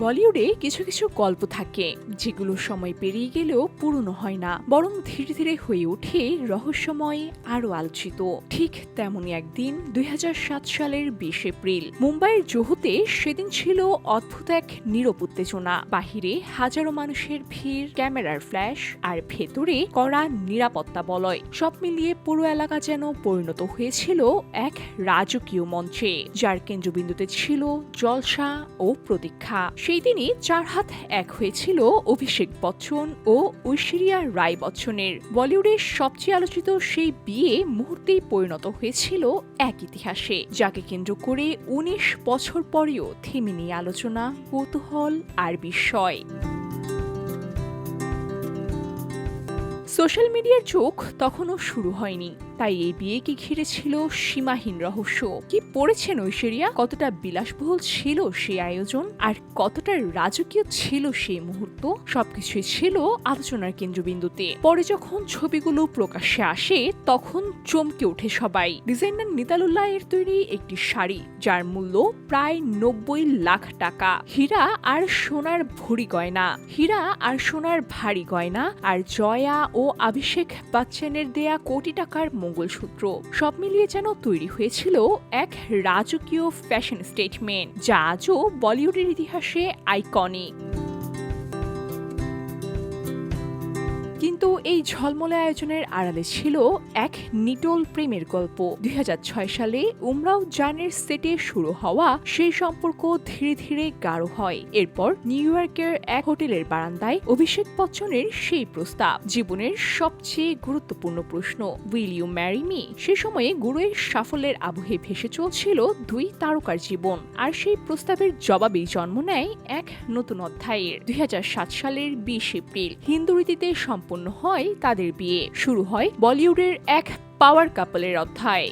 বলিউডে কিছু কিছু গল্প থাকে যেগুলো সময় পেরিয়ে গেলেও পুরনো হয় না, বরং ধীরে ধীরে হয়ে ওঠে রহস্যময় আরো আলোচিত। ঠিক তেমনই একদিন ২০০৭ সালের ২০ এপ্রিল মুম্বাইয়ের জুহুতে সেদিন ছিল অদ্ভুত এক নীরব উত্তেজনা। বাহিরে হাজারো মানুষের ভিড়, ক্যামেরার ফ্ল্যাশ আর ভেতরে কড়া নিরাপত্তা বলয়। সব মিলিয়ে পুরো এলাকা যেন পরিণত হয়েছিল এক রাজকীয় মঞ্চে, যার কেন্দ্রবিন্দুতে ছিল জলসা ও প্রতীক্ষা। সেই দিনই চার হাত এক হয়েছিল অভিষেক বচ্চন ও ঐশ্বরিয়া রায় বচ্চনের। বলিউডের সবচেয়ে আলোচিত সেই বিয়ে মুহূর্তেই পরিণত হয়েছিল এক ইতিহাসে, যাকে কেন্দ্র করে ১৯ বছর পরেও থেমেনি আলোচনা, কৌতূহল আর বিস্ময়। সোশ্যাল মিডিয়ার যুগ তখনও শুরু হয়নি, তাই এই বিয়েকে ঘিরে ছিল সীমাহীন রহস্য। কি পড়েছেন ঐশ্বরিয়া, কতটা বিলাসবহুল ছিল সেই আয়োজন, আর কতটা রাজকীয় ছিল সেই মুহূর্ত, সবকিছুই ছিল আলোচনার কেন্দ্রবিন্দুতে। পরে যখন ছবিগুলো প্রকাশ্যে আসে তখন চমকে ওঠে সবাই। ডিজাইনার নিতালুল্লাহ এর তৈরি একটি শাড়ি, যার মূল্য প্রায় ৯০ লাখ টাকা, হীরা আর সোনার ভরি গয়না, হীরা আর সোনার ভারী গয়না, আর জয়া ও অভিষেক বচ্চনের দেয়া কোটি টাকার মঙ্গলসূত্র, সব মিলিয়ে যেন তৈরি হয়েছিল এক রাজকীয় ফ্যাশন স্টেটমেন্ট, যা আজও বলিউডের ইতিহাসে আইকনিক। কিন্তু এই ঝলমলে আয়োজনের আড়ালে ছিল এক নিটোল প্রেমের গল্প। ২০০৬ সালে উমরাও জানের সেটে শুরু হওয়া সেই সম্পর্ক ধীরে ধীরে গাঢ় হয়। এরপর নিউ ইয়র্কের এক হোটেলের বারান্দায় অভিষেক বচ্চনের সেই প্রস্তাব, জীবনের সবচেয়ে গুরুত্বপূর্ণ প্রশ্ন, উইল ইউ ম্যারি মি? সে সময়ে গুরুয়ের সাফল্যের আবহে ভেসে চলছিল দুই তারকার জীবন, আর সেই প্রস্তাবের জবাবেই জন্ম নেয় এক নতুন অধ্যায়ের। ২০০৭ সালের ২০ এপ্রিল হিন্দু রীতিতে সম্পন্ন হয় তাদের বিয়ে, শুরু হয় বলিউডের এক পাওয়ার কাপলের অধ্যায়।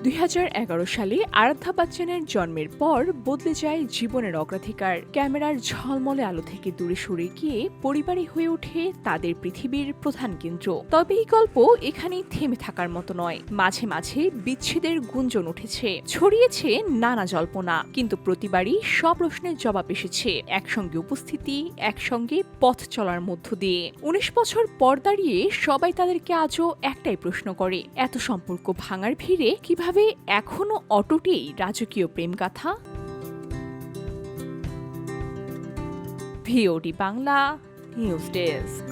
২০১১ সালে আরাধ্যা বচ্চনের জন্মের পর বদলে যায় জীবনের অগ্রাধিকার। ক্যামেরার ঝলমলে আলো থেকে দূরে সরে গিয়ে পরিবারই হয়ে ওঠে তাদের পৃথিবীর প্রধান কেন্দ্র। তবে এই গল্প এখানেই থেমে থাকার মতো নয়। মাঝে মাঝে বিচ্ছেদের গুঞ্জন উঠেছে, ছড়িয়েছে নানা জল্পনা, কিন্তু প্রতিবারই সব প্রশ্নের জবাব এসেছে একসঙ্গে উপস্থিতি, একসঙ্গে পথ চলার মধ্য দিয়ে। ১৯ বছর পর দাঁড়িয়ে সবাই তাদেরকে আজও একটাই প্রশ্ন করে, এত সম্পর্ক ভাঙার ভিড়ে কিভাবে এখনো অটুট এই রাজকীয় প্রেমগাথা? VOD Bangla news desk.